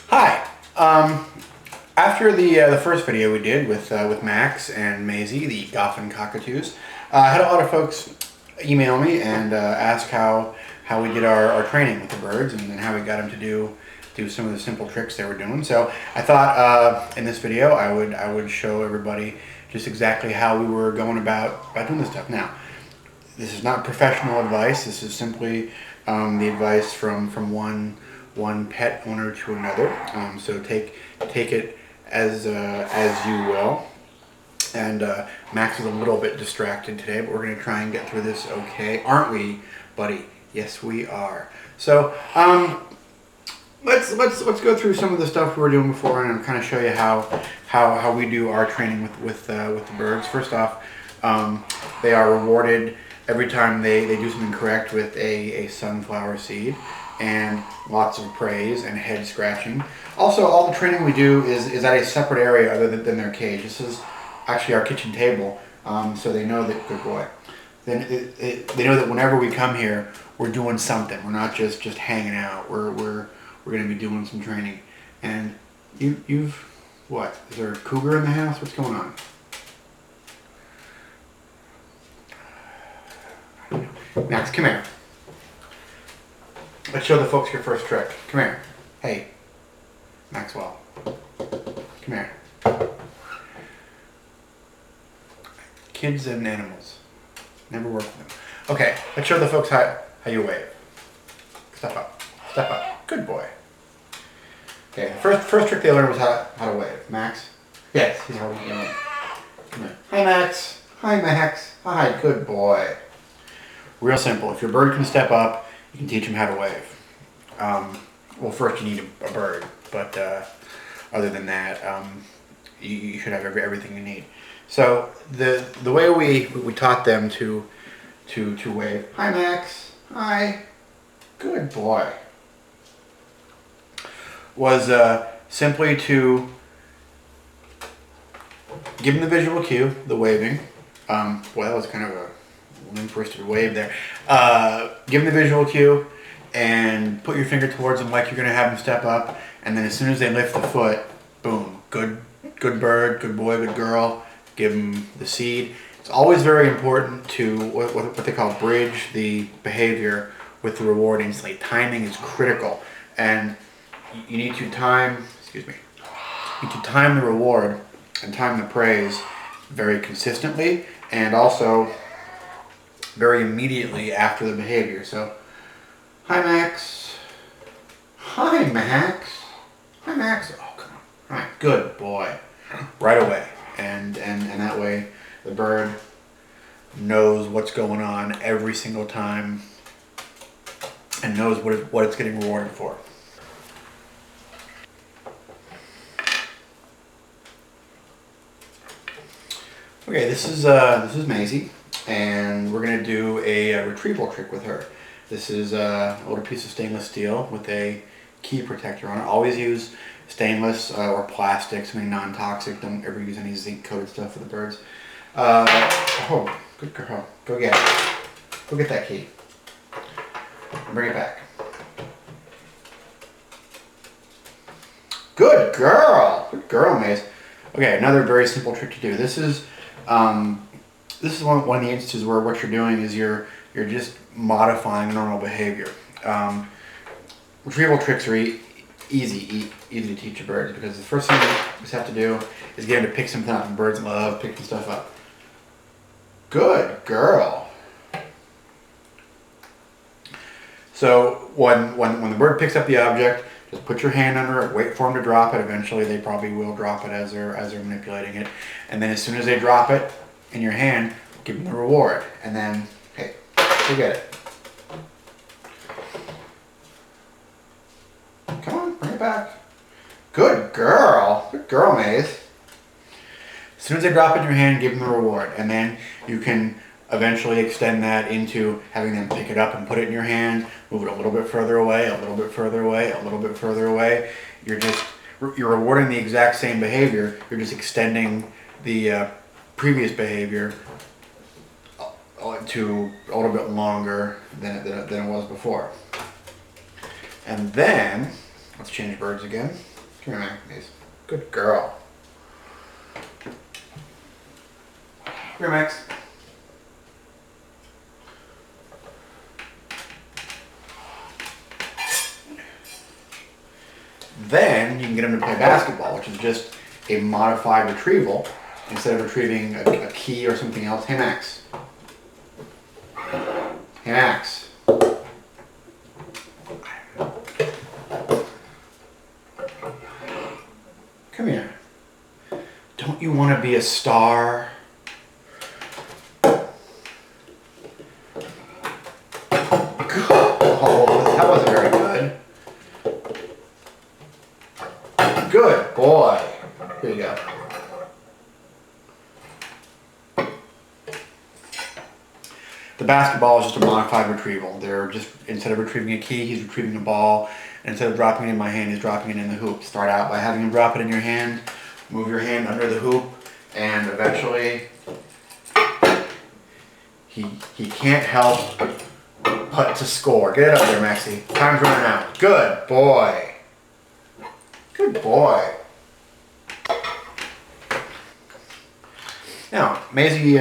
Hi. After the first video we did with Max and Maisie, the Goffin Cockatoos, I had a lot of folks email me and ask how we did our training with the birds and how we got them to do some of the simple tricks they were doing. So I thought in this video I would show everybody just exactly how we were going about doing this stuff. Now, this is not professional advice. This is simply the advice from one pet owner to another. So take it as you will. And Max is a little bit distracted today, but we're going to try and get through this okay, aren't we, buddy? Yes, we are. So let's go through some of the stuff we were doing before, and I'll kind of show you how we do our training with the birds. First off, they are rewarded every time they do something correct with a sunflower seed, and lots of praise and head scratching. Also, all the training we do is at a separate area other than their cage. This is actually our kitchen table, so they know that, good boy, then they know that whenever we come here, we're doing something. We're not just hanging out. We're going to be doing some training. And you've what? Is there a cougar in the house? What's going on? Max, come here. Let's show the folks your first trick. Come here. Hey, Maxwell. Come here. Kids and animals. Never work with them. Okay, let's show the folks how you wave. Step up. Step up. Good boy. Okay, the first trick they learned was how to wave. Max? Yes, he's holding you in. Come here. Hi, Max. Hi, Max. Hi, good boy. Real simple. If your bird can step up, you can teach him how to wave. Well, first you need a bird, but other than that, you should have everything you need. So the way we taught them to wave. Hi, Max. Hi. Good boy. Was simply to give them the visual cue, the waving. Boy, that was kind of a limp-wristed wave there. Give them the visual cue and put your finger towards them like you're going to have them step up, and then as soon as they lift the foot, boom, good bird, good boy, good girl, give them the seed. It's always very important to what they call bridge the behavior with the reward instantly. Timing is critical, and you need to time, the reward and time the praise very consistently, and also very immediately after the behavior. So, hi, Max. Hi, Max. Hi, Max. Oh, come on. Right, good boy. Right away, and that way the bird knows what's going on every single time and knows what it's getting rewarded for. Okay, this is Maisie, and we're gonna do a retrieval trick with her. This is a little piece of stainless steel with a key protector on it. Always use stainless or plastic, something non-toxic. Don't ever use any zinc-coated stuff for the birds. Oh, good girl. Go get it. Go get that key. Bring it back. Good girl. Good girl, Maze. Okay, another very simple trick to do. This is one of the instances where what you're doing is you're just modifying normal behavior. Retrieval tricks are easy to teach your birds, because the first thing you just have to do is get them to pick something up, and birds love picking stuff up. Good girl. So when the bird picks up the object, just put your hand under it, wait for them to drop it. Eventually they probably will drop it as they're manipulating it. And then as soon as they drop it in your hand, give them the reward. And then, hey, go get it. Come on, bring it back. Good girl. Good girl, Maze. As soon as they drop it in your hand, give them the reward. And then you can eventually extend that into having them pick it up and put it in your hand, move it a little bit further away, a little bit further away, a little bit further away. You're rewarding the exact same behavior. You're just extending the previous behavior to a little bit longer than it was before. And then, let's change birds again. Come here, Max. Good girl. Come here, Max. Then you can get him to play basketball, which is just a modified retrieval. Instead of retrieving a key or something else. Hey, Max. Hey, Max. Come here. Don't you want to be a star? Oh, that wasn't very good. Good boy. Here you go. The basketball is just a modified retrieval. They're just, instead of retrieving a key, he's retrieving a ball. And instead of dropping it in my hand, he's dropping it in the hoop. Start out by having him drop it in your hand, move your hand under the hoop, and eventually he can't help but to score. Get it up there, Maxie. Time's running out. Good boy. Good boy. Now, Maisie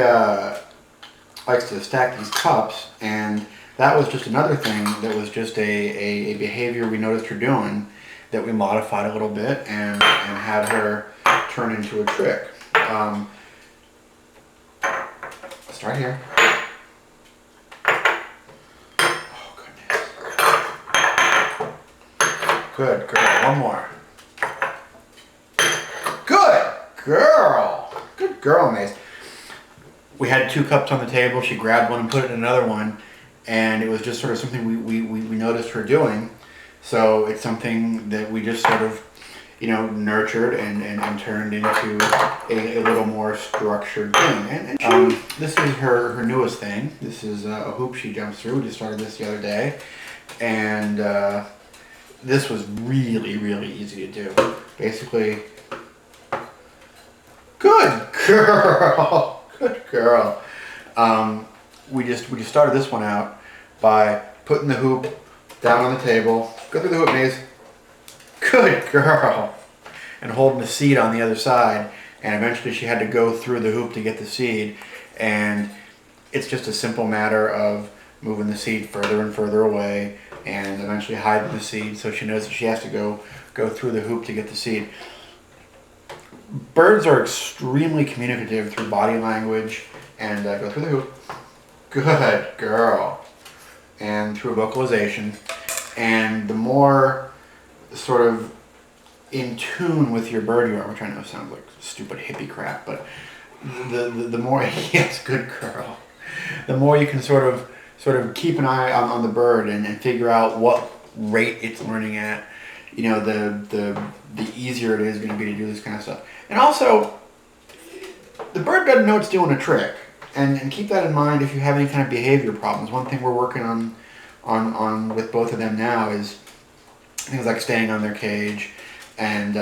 likes to stack these cups, and that was just another thing that was just a behavior we noticed her doing that we modified a little bit and had her turn into a trick. Start here. Oh, goodness. Good girl. One more. Good girl. Good girl, Mace. We had 2 cups on the table. She grabbed one and put it in another one, and it was just sort of something we noticed her doing. So it's something that we just sort of, you know, nurtured and turned into a little more structured thing. And this is her newest thing. This is a hoop she jumps through. We just started this the other day, and this was really, really easy to do. Basically, good girl. Good girl. We just started this one out by putting the hoop down on the table. Go through the hoop, Maze. Good girl. And holding the seed on the other side. And eventually she had to go through the hoop to get the seed. And it's just a simple matter of moving the seed further and further away and eventually hiding the seed so she knows that she has to go through the hoop to get the seed. Birds are extremely communicative through body language, and go through the hoop. Good girl. And through vocalization. And the more sort of in tune with your bird you are, which I know sounds like stupid hippie crap, but the more, yes, good girl. The more you can sort of keep an eye on the bird and figure out what rate it's learning at, you know, the easier it is going to be to do this kind of stuff. And also, the bird doesn't know it's doing a trick. And keep that in mind if you have any kind of behavior problems. One thing we're working on with both of them now is things like staying on their cage and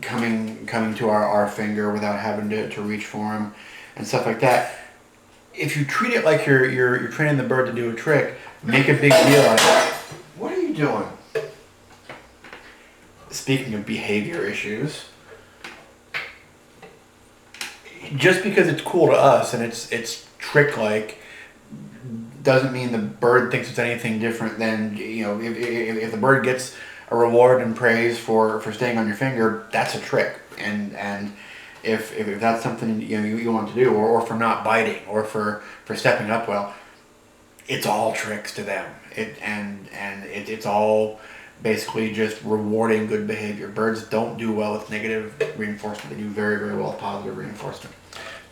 coming to our finger without having to reach for them and stuff like that. If you treat it like you're training the bird to do a trick, make a big deal out of it. What are you doing? Speaking of behavior issues, just because it's cool to us and it's trick-like doesn't mean the bird thinks it's anything different than, you know, if the bird gets a reward and praise for staying on your finger, that's a trick. And if that's something you want to do, or for not biting, or for stepping up well, it's all tricks to them. It's all basically just rewarding good behavior. Birds don't do well with negative reinforcement. They do very, very well with positive reinforcement.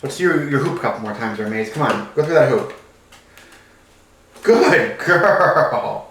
Let's do your hoop a couple more times there, Maze. Come on, go through that hoop. Good girl.